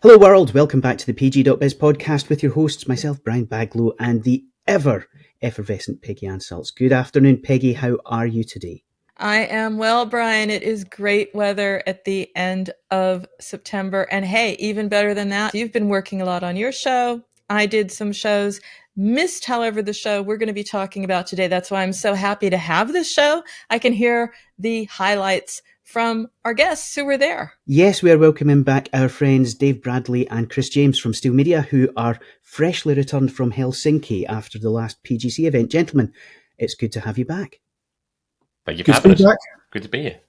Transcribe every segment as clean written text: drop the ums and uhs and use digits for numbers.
Hello world, welcome back to the PG.biz podcast with your hosts, myself, Brian Baglow, and the ever-effervescent Peggy Ansaltz. Good afternoon, Peggy. How are you today? I am well, Brian. It is great weather at the end of September. And hey, even better than that, you've been working a lot on your show. I did some shows, missed, however, the show we're going to be talking about today. That's why I'm so happy to have this show. I can hear the highlights from our guests who were there. Yes, we are welcoming back our friends Dave Bradley and Chris James from Steel Media, who are freshly returned from Helsinki after the last PGC event. Gentlemen, it's good to have you back. Thank you for having us. Good to be here.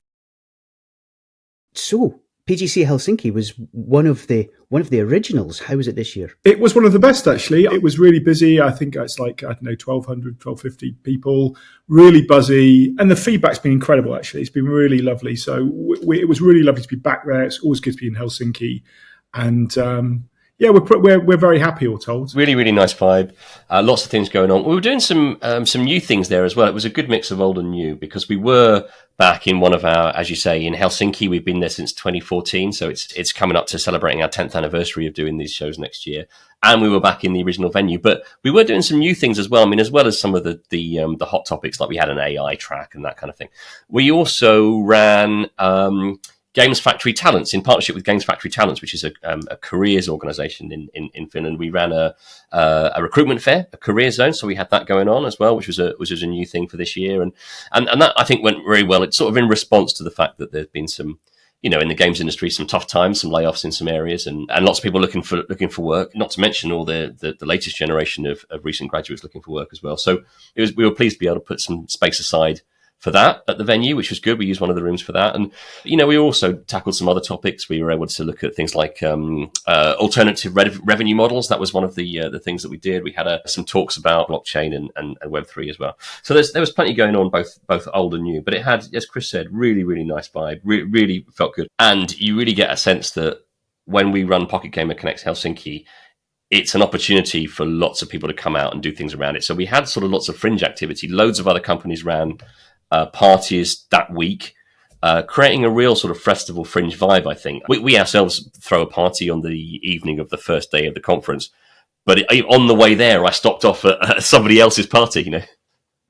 So, PGC Helsinki was one of the originals. How was it this year? It was one of the best, actually. It was really busy. I think it's like, 1,200, 1,250 people, really buzzy. And the feedback's been incredible, actually. It's been really lovely. So it was really lovely to be back there. It's always good to be in Helsinki. And we're very happy, all told. Really, really nice vibe. Lots of things going on. We were doing some new things there as well. It was a good mix of old and new because we were back in one of our, as you say, in Helsinki. We've been there since 2014, so it's coming up to celebrating our 10th anniversary of doing these shows next year. And we were back in the original venue, but we were doing some new things as well. I mean, as well as some of the hot topics, like we had an AI track and that kind of thing. We also ran Games Factory Talents in partnership with Games Factory Talents, which is a careers organisation in Finland. We ran a recruitment fair, a career zone, so we had that going on as well, which was a new thing for this year, and that I think went very well. It's sort of in response to the fact that there's been some, in the games industry, some tough times, some layoffs in some areas, and lots of people looking for work. Not to mention all the latest generation of recent graduates looking for work as well. So we were pleased to be able to put some space aside for that at the venue, which was good. We used one of the rooms for that. And, we also tackled some other topics. We were able to look at things like alternative revenue models. That was one of the things that we did. We had some talks about blockchain and Web3 as well. So there was plenty going on, both old and new. But it had, as Chris said, really, really nice vibe. Really felt good. And you really get a sense that when we run Pocket Gamer Connect Helsinki, it's an opportunity for lots of people to come out and do things around it. So we had sort of lots of fringe activity. Loads of other companies ran parties that week, creating a real sort of festival fringe vibe, I think. We ourselves throw a party on the evening of the first day of the conference, but on the way there, I stopped off at somebody else's party,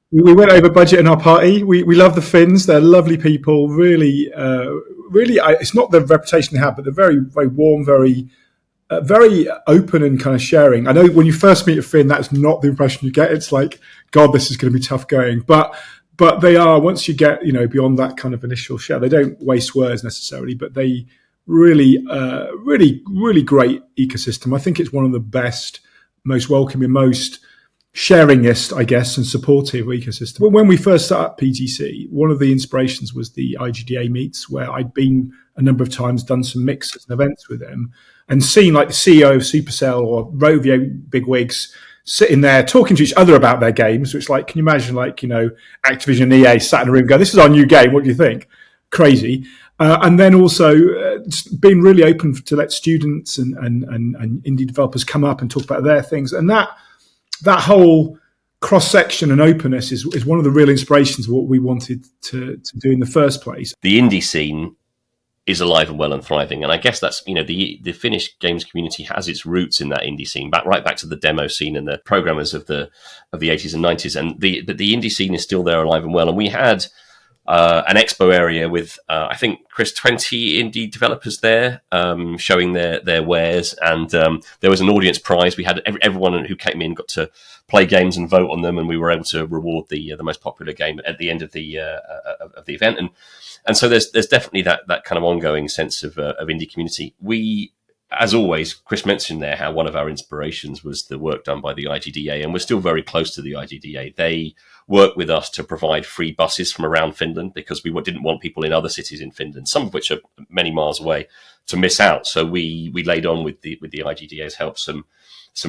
We went over budget in our party. We love the Finns. They're lovely people. Really, it's not the reputation they have, but they're very, very warm, very open and kind of sharing. I know when you first meet a Finn, that's not the impression you get. It's like, God, this is going to be tough going. But they are, once you get, beyond that kind of initial share, they don't waste words necessarily, but they really great ecosystem. I think it's one of the best, most welcoming, most sharingest, I guess, and supportive ecosystem. When we first set up PGC, one of the inspirations was the IGDA meets, where I'd been a number of times, done some mixes and events with them, and seen like the CEO of Supercell or Rovio bigwigs sitting there talking to each other about their games, which, like, can you imagine, Activision and EA sat in a room going, this is our new game, what do you think? Crazy. And then also being really open to let students and indie developers come up and talk about their things. And that whole cross-section and openness is one of the real inspirations of what we wanted to do in the first place. The indie scene is alive and well and thriving, and I guess that's the Finnish games community has its roots in that indie scene, right back to the demo scene and the programmers of the 80s and 90s, and the indie scene is still there, alive and well. And we had an expo area with I think, Chris, 20 indie developers there showing their wares, and there was an audience prize. We had everyone who came in got to play games and vote on them, and we were able to reward the most popular game at the end of the event. And so there's definitely that kind of ongoing sense of indie community. We, as always, Chris mentioned there how one of our inspirations was the work done by the IGDA, and we're still very close to the IGDA. They worked with us to provide free buses from around Finland because we didn't want people in other cities in Finland, some of which are many miles away, to miss out. So we laid on with the IGDA's help some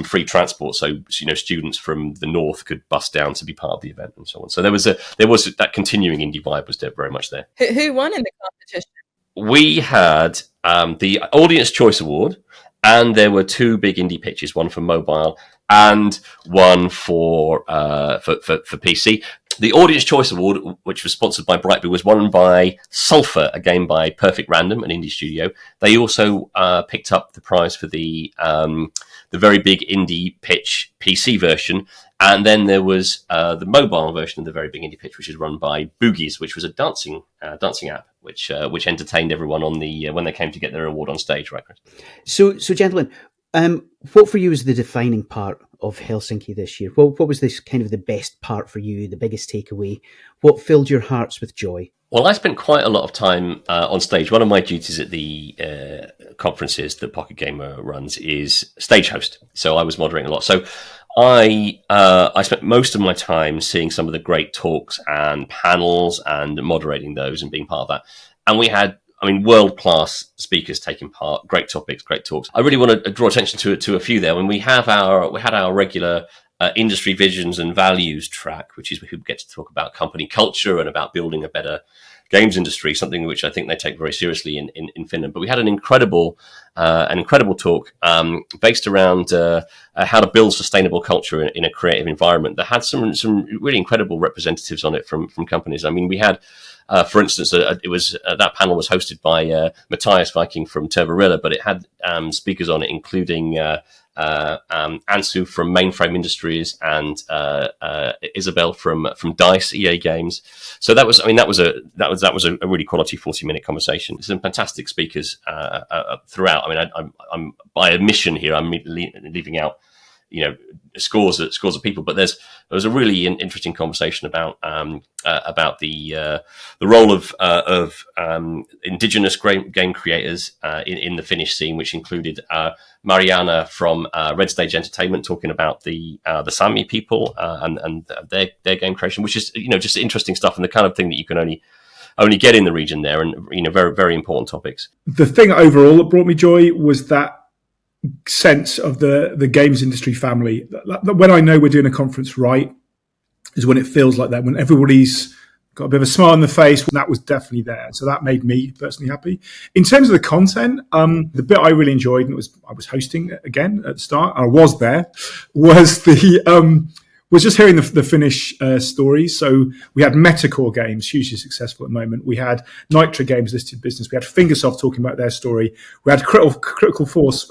free transport, so students from the north could bus down to be part of the event and so on. So there was that continuing indie vibe was there, very much there. Who won in the competition? We had the Audience Choice Award, and there were two big indie pitches, one for mobile and one for PC. The Audience Choice Award, which was sponsored by Brightby, was won by Sulphur, a game by Perfect Random, an indie studio. They also picked up the prize for the very big indie pitch PC version. And then there was the mobile version of the very big indie pitch, which is run by Boogies, which was a dancing app, which entertained everyone on the when they came to get their award on stage, right, Chris? So gentlemen, what for you was the defining part of Helsinki this year? What was this kind of the best part for you, the biggest takeaway? What filled your hearts with joy? Well, I spent quite a lot of time on stage. One of my duties at the conferences that Pocket Gamer runs is stage host. So I was moderating a lot. So I spent most of my time seeing some of the great talks and panels and moderating those and being part of that. And we had, world-class speakers taking part, great topics, great talks. I really want to draw attention to a few there. When we had our regular industry visions and values track, which is who gets to talk about company culture and about building a better games industry, something which I think they take very seriously in Finland. But we had an incredible talk based around how to build sustainable culture in a creative environment that had some really incredible representatives on it from companies. We had, for instance, that panel was hosted by Matthias Viking from Turborilla, but it had speakers on it, including Ansu from Mainframe Industries and Isabel from DICE EA Games. So that was a really quality 40-minute conversation. Some fantastic speakers throughout. I'm by omission here. I'm leaving out scores of people, but there was a really interesting conversation about the role of indigenous game creators in the Finnish scene, which included Mariana from Red Stage Entertainment talking about the Sami people and their game creation, which is just interesting stuff and the kind of thing that you can only get in the region there, and very, very important topics. The thing overall that brought me joy was that sense of the games industry family. When I know we're doing a conference right is when it feels like that, when everybody's got a bit of a smile on the face. That was definitely there, so that made me personally happy. In terms of the content, the bit I really enjoyed, and I was hosting again at the start, I was there, was was just hearing the Finnish stories. So we had Metacore Games, hugely successful at the moment. We had Nitra Games listed business. We had Fingersoft talking about their story. We had Critical Force,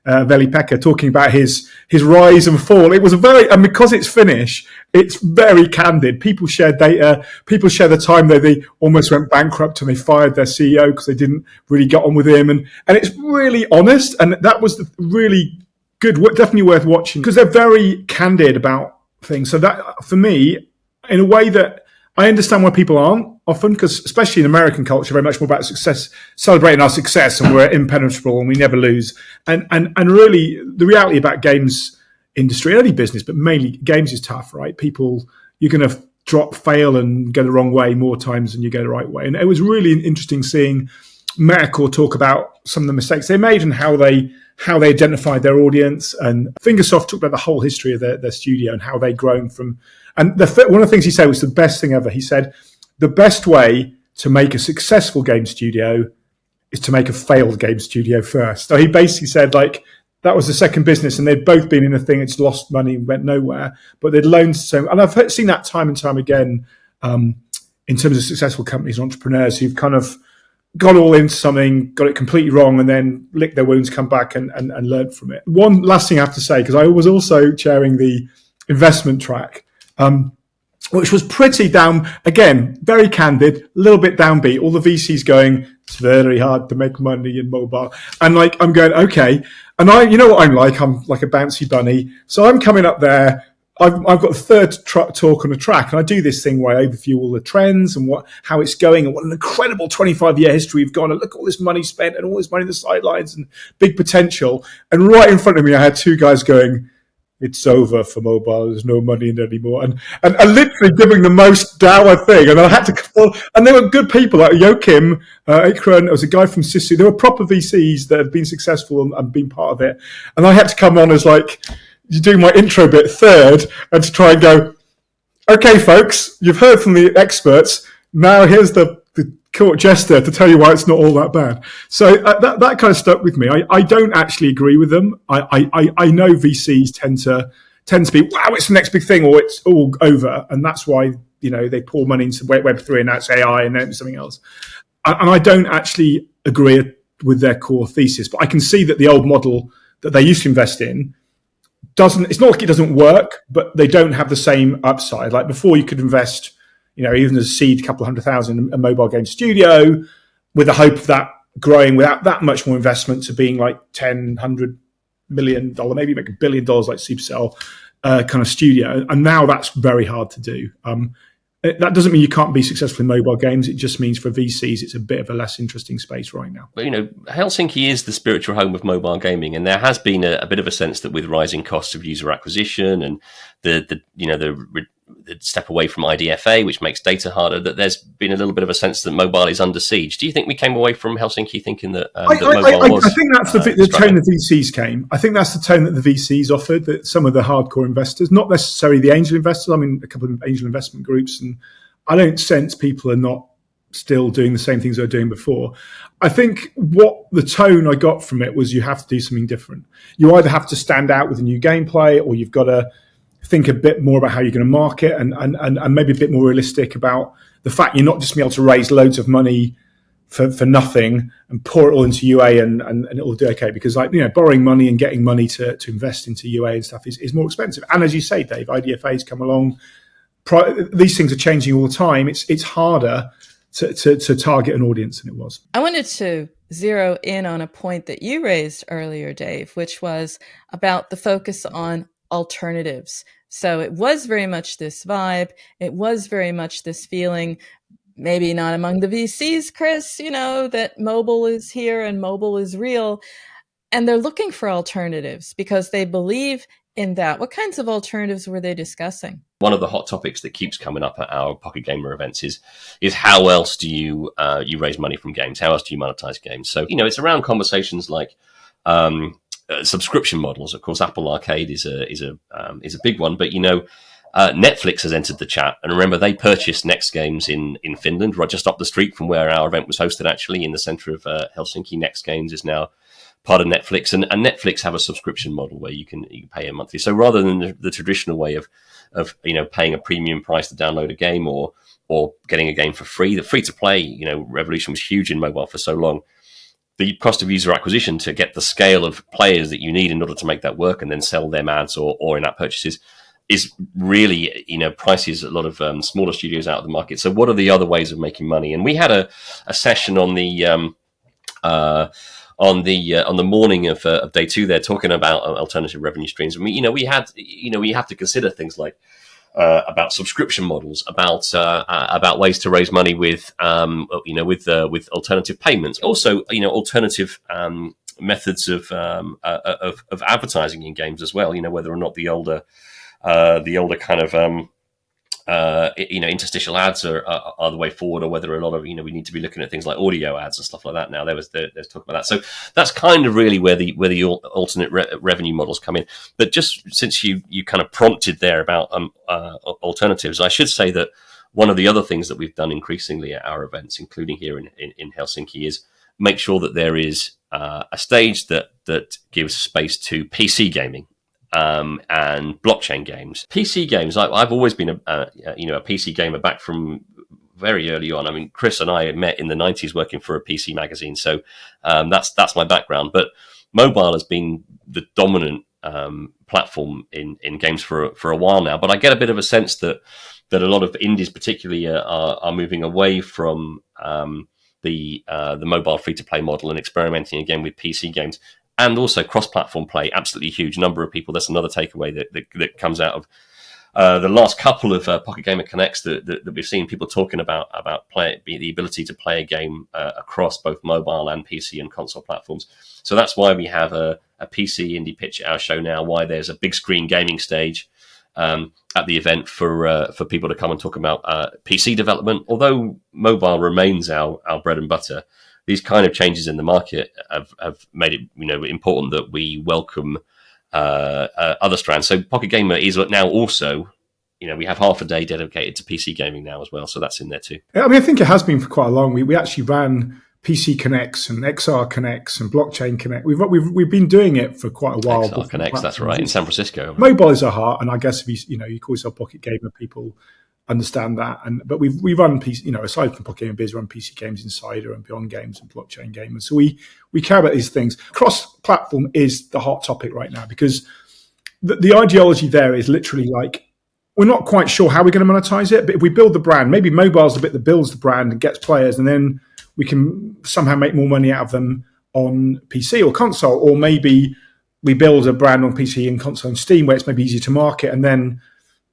Veli-Pekka talking about his rise and fall. It was and because it's Finnish, it's very candid. People share data. People share the time they almost went bankrupt and they fired their CEO because they didn't really get on with him. And it's really honest. And that was really good, definitely worth watching because they're very candid about things. So that, for me, in a way that I understand why people aren't often, because especially in American culture, very much more about success, celebrating our success, and we're impenetrable and we never lose. And really, the reality about games industry, any business, but mainly games is tough, right? People, you're going to fail and go the wrong way more times than you go the right way. And it was really interesting seeing Metacore talk about some of the mistakes they made and how they identified their audience. And Fingersoft talked about the whole history of their studio and how they'd grown from. And one of the things he said was the best thing ever. He said, the best way to make a successful game studio is to make a failed game studio first. So he basically said, that was the second business, and they'd both been in a thing that's lost money and went nowhere, but they'd loaned so. And I've seen that time and time again in terms of successful companies and entrepreneurs who've kind of got all into something, got it completely wrong, and then licked their wounds, come back and learned from it. One last thing I have to say, because I was also chairing the investment track, which was pretty down, again, very candid, a little bit downbeat. All the VCs going, it's very hard to make money in mobile. And I'm going, okay. And you know what I'm like a bouncy bunny. So I'm coming up there. I've got the third talk on the track, and I do this thing where I overview all the trends and how it's going and what an incredible 25-year history we've got. And look at all this money spent and all this money in the sidelines and big potential. And right in front of me, I had two guys going, it's over for mobile. There's no money in it anymore. And literally giving the most dour thing. And I had to, and they were good people like Joachim, Ikran, there was a guy from Sisu. They were proper VCs that had been successful and been part of it. And I had to come on as you do my intro bit third and to try and go, okay, folks, you've heard from the experts. Now here's the court jester to tell you why it's not all that bad. So that kind of stuck with me. I don't actually agree with them. I know VCs tend to be, wow, it's the next big thing or it's all over. And that's why they pour money into Web3 and that's AI and then something else. And I don't actually agree with their core thesis, but I can see that the old model that they used to invest in it's not like it doesn't work, but they don't have the same upside. Like before, you could invest, even as a seed, a couple of $100,000 in a mobile game studio with the hope of that growing without that much more investment to being like $100 million, maybe make $1 billion like Supercell kind of studio. And now that's very hard to do. That doesn't mean you can't be successful in mobile games. It just means for VCs, it's a bit of a less interesting space right now. But, Helsinki is the spiritual home of mobile gaming, and there has been a bit of a sense that with rising costs of user acquisition and the step away from IDFA, which makes data harder, that there's been a little bit of a sense that mobile is under siege. Do you think we came away from Helsinki thinking that, mobile was? I think that's the tone the VCs came. I think that's the tone that the VCs offered, that some of the hardcore investors, not necessarily the angel investors. I'm in a couple of angel investment groups, and I don't sense people are not still doing the same things they were doing before. I think what the tone I got from it was you have to do something different. You either have to stand out with a new gameplay, or you've got to think a bit more about how you're going to market and maybe a bit more realistic about the fact you're not just going to be able to raise loads of money for nothing and pour it all into UA and it will do okay. Because borrowing money and getting money to invest into UA and stuff is more expensive. And as you say, Dave, IDFA's come along. These things are changing all the time. It's harder to target an audience than it was. I wanted to zero in on a point that you raised earlier, Dave, which was about the focus on alternatives. So it was very much this vibe. It was very much this feeling, maybe not among the VCs, Chris, that mobile is here and mobile is real. And they're looking for alternatives because they believe in that. What kinds of alternatives were they discussing? One of the hot topics that keeps coming up at our Pocket Gamer events is how else do you raise money from games? How else do you monetize games? So, it's around conversations like subscription models. Of course, Apple Arcade is a big one, but Netflix has entered the chat, and remember they purchased Next Games in Finland, right just up the street from where our event was hosted. Actually, in the center of Helsinki, Next Games is now part of Netflix, and Netflix have a subscription model where you can pay a monthly. So rather than the traditional way of paying a premium price to download a game or getting a game for free, the free to play revolution was huge in mobile for so long. The cost of user acquisition to get the scale of players that you need in order to make that work and then sell them ads or in-app purchases is really, prices a lot of smaller studios out of the market. So what are the other ways of making money? And we had a session on the morning of day 2 there talking about alternative revenue streams. And we have to consider things like about subscription models, about ways to raise money with alternative payments, also alternative methods of advertising in games as well. Whether or not the older kind of interstitial ads are the way forward, or whether a lot of we need to be looking at things like audio ads and stuff like that. Now there's talk about that. So that's kind of really where the alternate revenue models come in. But just since you kind of prompted there about alternatives, I should say that one of the other things that we've done increasingly at our events, including here in Helsinki, is make sure that there is a stage that gives space to PC gaming. And blockchain games, PC games. I've always been a PC gamer back from very early on. I mean, Chris and I met in the 90s working for a PC magazine, so that's my background. But mobile has been the dominant platform in games for a while now. But I get a bit of a sense that a lot of indies, particularly, are moving away from the mobile free to play model and experimenting again with PC games. And also cross-platform play, absolutely huge number of people. That's another takeaway that comes out of the last couple of Pocket Gamer Connects that we've seen people talking about the ability to play a game across both mobile and PC and console platforms. So that's why we have a PC indie pitch at our show now. Why there's a big screen gaming stage at the event for people to come and talk about PC development. Although mobile remains our bread and butter, these kind of changes in the market have made it, important that we welcome other strands. So Pocket Gamer is now also, we have half a day dedicated to PC gaming now as well. So that's in there too. I mean, I think it has been for quite a long. We actually ran PC Connects and XR Connects and Blockchain Connect. We've been doing it for quite a while. XR Connects, that's right, in San Francisco. Mobile is our heart, and I guess if you call yourself Pocket Gamer, people understand that. But we run PC, aside from PG.biz, run PC Games Insider and Beyond Games and Blockchain Gamers. So we care about these things. Cross-platform is the hot topic right now because the ideology there is literally like, we're not quite sure how we're going to monetize it, but if we build the brand, maybe mobile's the bit that builds the brand and gets players, and then we can somehow make more money out of them on PC or console, or maybe we build a brand on PC and console and Steam where it's maybe easier to market, and then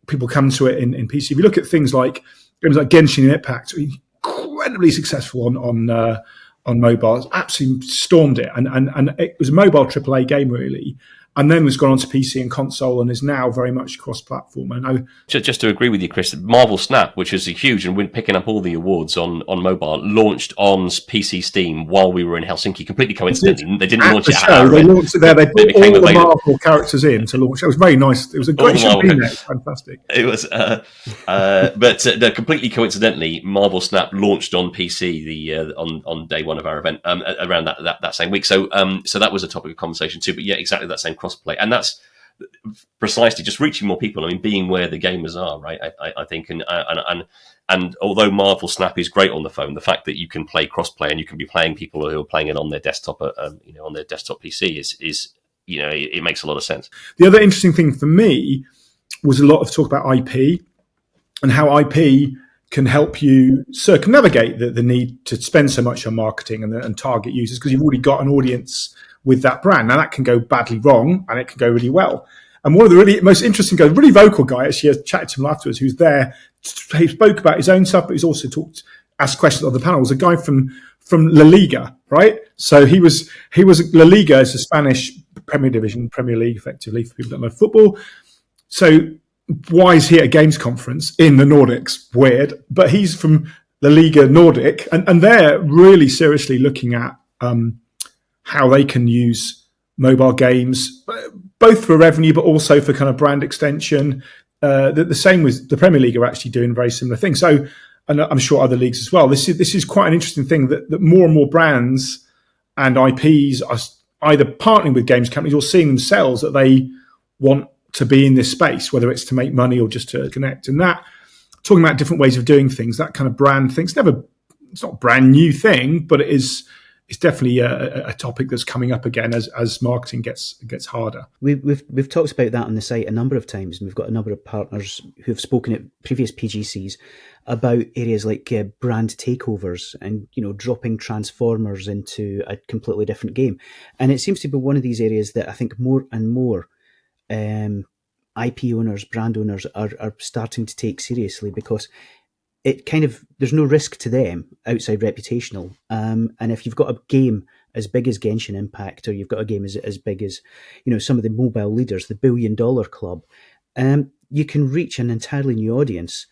people come to it in PC. If you look at things like games like Genshin Impact, incredibly successful on mobile, it's absolutely stormed it, and it was a mobile AAA game really. And then has gone on to PC and console and is now very much cross-platform. I know. Just to agree with you, Chris, Marvel Snap, which is huge and we're picking up all the awards on mobile, launched on PC Steam while we were in Helsinki, completely coincidentally. They didn't launch it at our They end. launched it there. They put all the Marvel characters in to launch. It was very nice. It was a great show. It was fantastic. It was, but completely coincidentally, Marvel Snap launched on PC on day one of our event around that same week. So that was a topic of conversation too. But yeah, exactly that same crossplay, and that's precisely just reaching more people. I mean, being where the gamers are, right? I think, and although Marvel Snap is great on the phone, the fact that you can play crossplay and you can be playing people who are playing it on their desktop, on their desktop PC is it makes a lot of sense. The other interesting thing for me was a lot of talk about IP and how IP can help you circumnavigate the need to spend so much on marketing and target users because you've already got an audience with that brand. Now that can go badly wrong and it can go really well. And one of the really most interesting guys, really vocal guy, actually, I chatted to him afterwards, who's there, he spoke about his own stuff, but he's also asked questions on the panel. Was a guy from La Liga, right? So he was La Liga is the Spanish Premier Division, Premier League, effectively, for people that know football. So why is he at a games conference in the Nordics? Weird. But he's from La Liga Nordic, and they're really seriously looking at how they can use mobile games, both for revenue, but also for kind of brand extension. The same with the Premier League are actually doing very similar things. So, and I'm sure other leagues as well. This is quite an interesting thing that more and more brands and IPs are either partnering with games companies or seeing themselves that they want to be in this space, whether it's to make money or just to connect. And that, talking about different ways of doing things, that kind of brand thing, it's not a brand new thing, but it's definitely a topic that's coming up again as marketing gets harder. We've talked about that on the site a number of times, and we've got a number of partners who have spoken at previous PGCs about areas like brand takeovers and dropping Transformers into a completely different game. And it seems to be one of these areas that I think more and more IP owners, brand owners are starting to take seriously, because it kind of, there's no risk to them outside reputational. And if you've got a game as big as Genshin Impact, or you've got a game as big as, some of the mobile leaders, the $1 billion club, you can reach an entirely new audience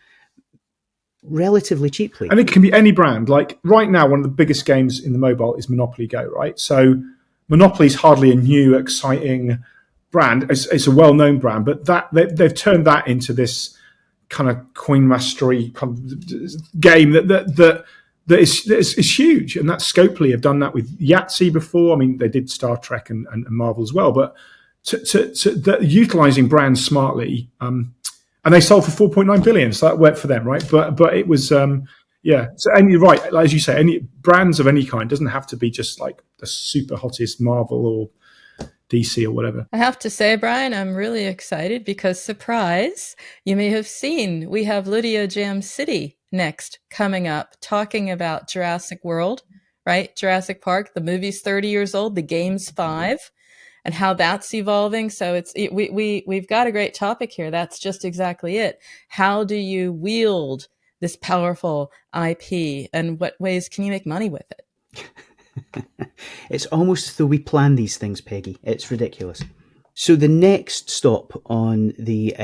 relatively cheaply. And it can be any brand. Like right now, one of the biggest games in the mobile is Monopoly Go, right? So Monopoly is hardly a new, exciting brand. It's a well-known brand, but that they've turned that into this kind of coin mastery kind of game that is huge. And that Scopely have done that with Yahtzee before. I mean, they did Star Trek and Marvel as well, but to utilizing brands smartly, and they sold for 4.9 billion, so that worked for them, right? But it was So, and you're right, as you say, any brands of any kind doesn't have to be just like the super hottest Marvel or DC or whatever. I have to say, Brian, I'm really excited because, surprise, you may have seen we have Lydia Jam City next coming up, talking about Jurassic World, right? Jurassic Park, the movie's 30 years old, the game's 5, and how that's evolving. So we've got a great topic here. That's just exactly it. How do you wield this powerful IP, and what ways can you make money with it? It's almost as though we plan these things, Peggy. It's ridiculous. So the next stop on the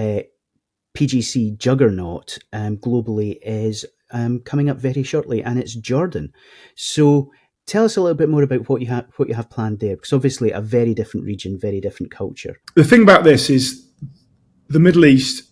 PGC juggernaut globally is coming up very shortly, and it's Jordan. So tell us a little bit more about what you have planned there, because obviously a very different region, very different culture. The thing about this is the Middle East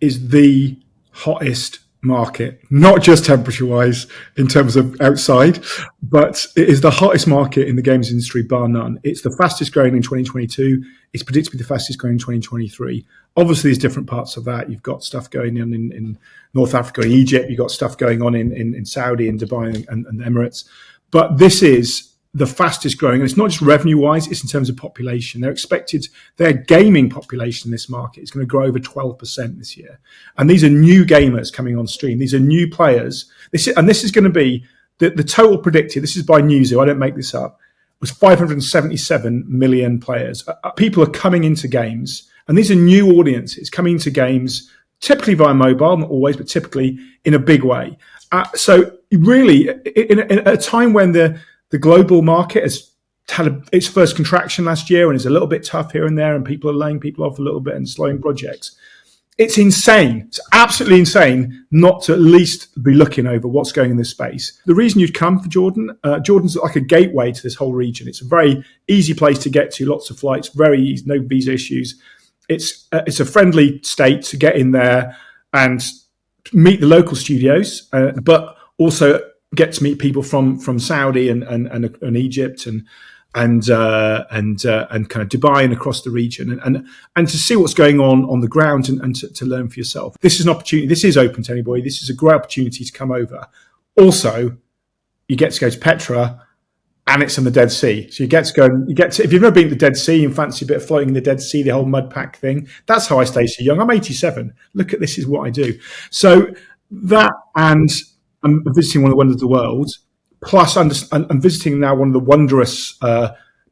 is the hottest market, not just temperature wise in terms of outside, but it is the hottest market in the games industry, bar none. It's the fastest growing in 2022. It's predicted to be the fastest growing in 2023. Obviously, there's different parts of that. You've got stuff going on in North Africa and Egypt. You've got stuff going on in Saudi and Dubai and the Emirates. But this is the fastest growing, and it's not just revenue wise, it's in terms of population. Their gaming population in this market is going to grow over 12% this year. And these are new gamers coming on stream. These are new players. This is going to be the total predicted. This is by Newzoo. I don't make this up. Was 577 million players. People are coming into games, and these are new audiences coming into games, typically via mobile, not always, but typically in a big way. So really, in a time when the global market has had its first contraction last year and is a little bit tough here and there, and people are laying people off a little bit and slowing projects. It's insane. It's absolutely insane not to at least be looking over what's going in this space. The reason you'd come for Jordan, Jordan's like a gateway to this whole region. It's a very easy place to get to, lots of flights, very easy, no visa issues. It's a friendly state to get in there and meet the local studios, but also get to meet people from Saudi and Egypt and kind of Dubai and across the region, and to see what's going on the ground and to learn for yourself. This is an opportunity. This is open to anybody. This is a great opportunity to come over. Also, you get to go to Petra, and it's in the Dead Sea. So you get to if you've never been to the Dead Sea and fancy a bit of floating in the Dead Sea, the whole mud pack thing. That's how I stay so young. I'm 87. Look at this is what I do. So that, and I'm visiting one of the wonders of the world, plus I'm visiting now one of the wondrous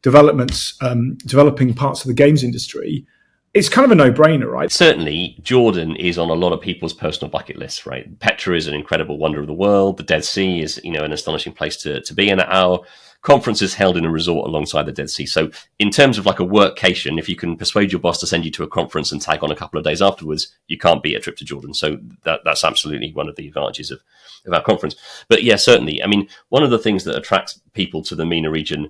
developing parts of the games industry. It's kind of a no-brainer, right? Certainly, Jordan is on a lot of people's personal bucket lists, right? Petra is an incredible wonder of the world. The Dead Sea is, an astonishing place to be. And our conference is held in a resort alongside the Dead Sea. So in terms of like a workcation, if you can persuade your boss to send you to a conference and tag on a couple of days afterwards, you can't beat a trip to Jordan. So that's absolutely one of the advantages of our conference. But yeah, certainly. I mean, one of the things that attracts people to the MENA region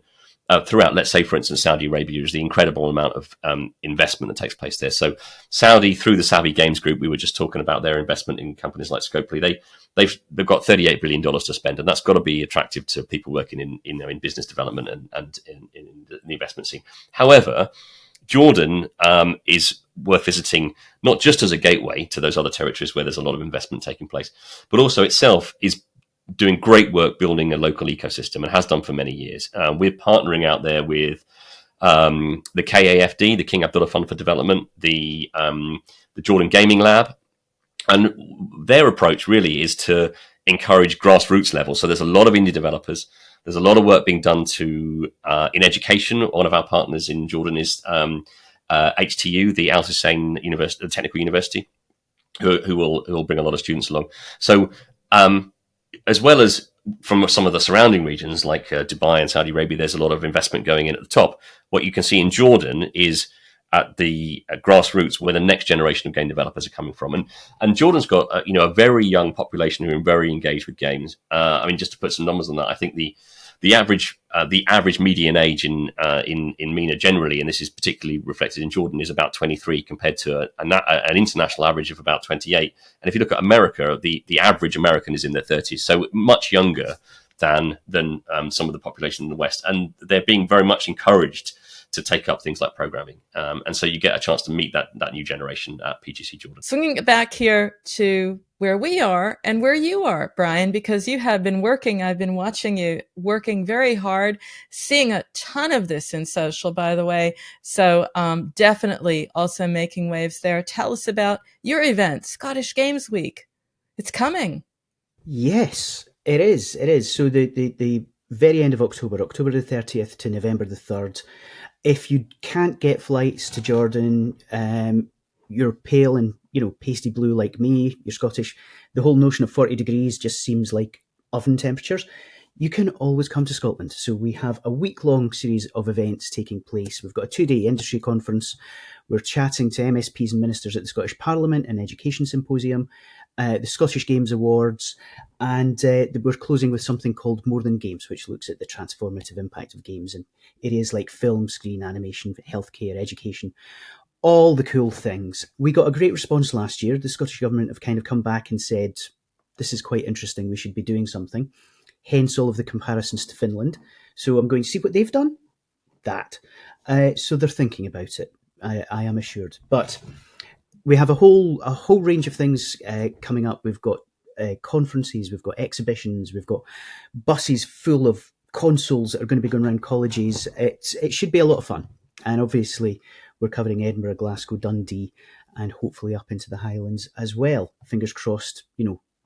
throughout, let's say, for instance, Saudi Arabia, is the incredible amount of investment that takes place there. So Saudi, through the Saudi Games Group, we were just talking about their investment in companies like Scopely. They've got $38 billion to spend, and that's got to be attractive to people working in business development and in the investment scene. However, Jordan is worth visiting, not just as a gateway to those other territories where there's a lot of investment taking place, but also itself is doing great work building a local ecosystem, and has done for many years. We're partnering out there with the KAFD, the King Abdullah Fund for Development, the Jordan Gaming Lab, and their approach really is to encourage grassroots level. So there's a lot of indie developers. There's a lot of work being done in education. One of our partners in Jordan is HTU, the Al Hussein University, the Technical University, who will bring a lot of students along. So as well as from some of the surrounding regions like Dubai and Saudi Arabia, there's a lot of investment going in at the top. What you can see in Jordan is at the grassroots where the next generation of game developers are coming from. And Jordan's got a very young population who are very engaged with games. I mean, just to put some numbers on that, I think the average median age in MENA generally, and this is particularly reflected in Jordan, is about 23 compared to an international average of about 28. And if you look at America, the average American is in their 30s, so much younger than some of the population in the West. And they're being very much encouraged to take up things like programming. And so you get a chance to meet that new generation at PGC Jordan. Swinging it back here to where we are and where you are, Brian, because you have been working, I've been watching you working very hard, seeing a ton of this in social, by the way. So definitely also making waves there. Tell us about your event, Scottish Games Week. It's coming. Yes, it is. It is. So the very end of October the 30th to November the 3rd. If you can't get flights to Jordan, you're pale and pasty blue like me, you're Scottish, the whole notion of 40 degrees just seems like oven temperatures. You can always come to Scotland. So we have a week-long series of events taking place. We've got a 2-day industry conference. We're chatting to MSPs and ministers at the Scottish Parliament and Education Symposium, the Scottish Games Awards, and we're closing with something called More Than Games, which looks at the transformative impact of games in areas like film, screen, animation, healthcare, education, all the cool things. We got a great response last year. The Scottish Government have kind of come back and said, this is quite interesting. We should be doing something. Hence all of the comparisons to Finland. So I'm going to see what they've done. That. So they're thinking about it. I am assured. But we have a whole range of things coming up. We've got conferences, we've got exhibitions, we've got buses full of consoles that are going to be going around colleges. It should be a lot of fun. And obviously, we're covering Edinburgh, Glasgow, Dundee, and hopefully up into the Highlands as well. Fingers crossed,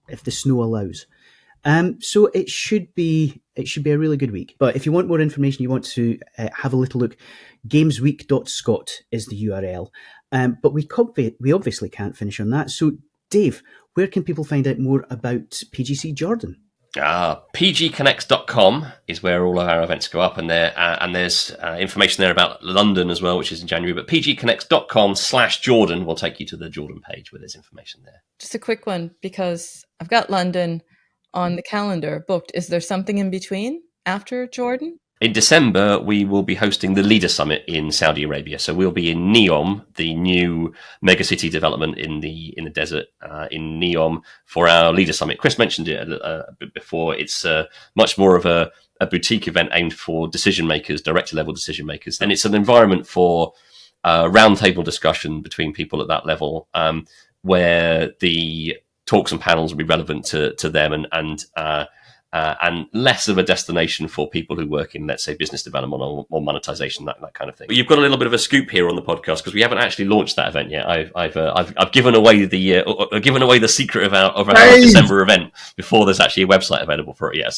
if the snow allows. So it should be a really good week. But if you want more information, you want to have a little look, gamesweek.scot is the URL. But we obviously can't finish on that. So Dave, where can people find out more about PGC Jordan? pgconnects.com is where all of our events go up, and there's information there about London as well, which is in January. But pgconnects.com/Jordan will take you to the Jordan page where there's information there. Just a quick one, because I've got London on the calendar booked. Is there something in between after Jordan? In December, we will be hosting the Leader Summit in Saudi Arabia. So we'll be in Neom, the new megacity development in the desert in Neom for our Leader Summit. Chris mentioned it a bit before. It's much more of a boutique event aimed for decision makers, director level decision makers. And it's an environment for roundtable discussion between people at that level, where the talks and panels will be relevant to them and less of a destination for people who work in, let's say, business development or monetization, that kind of thing. But you've got a little bit of a scoop here on the podcast because we haven't actually launched that event yet. I've given away the secret of our December event before there's actually a website available for it yet.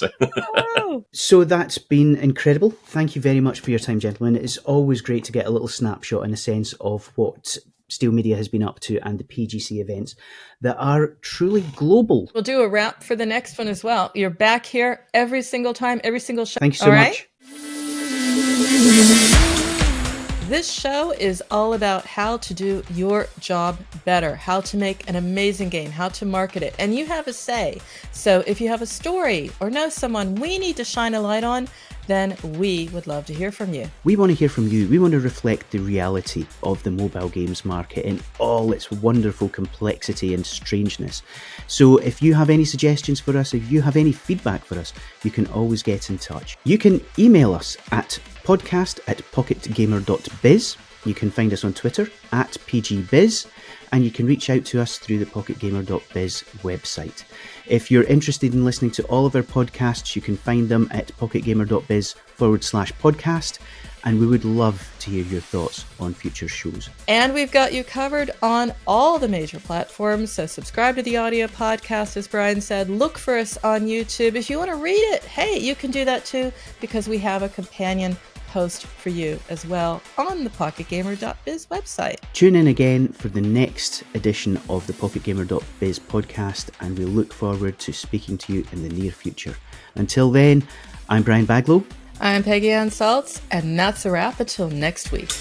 So that's been incredible. Thank you very much for your time, gentlemen. It's always great to get a little snapshot in a sense of what Steel Media has been up to and the PGC events that are truly global. We'll do a wrap for the next one as well. You're back here every single time, every single show. Thank you so much. This show is all about how to do your job better, how to make an amazing game, how to market it, and you have a say. So if you have a story or know someone we need to shine a light on, then we would love to hear from you. We want to hear from you. We want to reflect the reality of the mobile games market in all its wonderful complexity and strangeness. So if you have any suggestions for us, if you have any feedback for us, you can always get in touch. You can email us at podcast@pocketgamer.biz. You can find us on Twitter @PG.biz, and you can reach out to us through the pocketgamer.biz website. If you're interested in listening to all of our podcasts, you can find them at pocketgamer.biz/podcast, and we would love to hear your thoughts on future shows. And we've got you covered on all the major platforms, so subscribe to the audio podcast, as Brian said. Look for us on YouTube. If you want to read it, hey, you can do that too, because we have a companion post for you as well on the pocketgamer.biz website. Tune in again for the next edition of the pocketgamer.biz podcast, and we look forward to speaking to you in the near future. Until then, I'm Brian Baglow. I'm Peggy Ann Saltz, and that's a wrap until next week.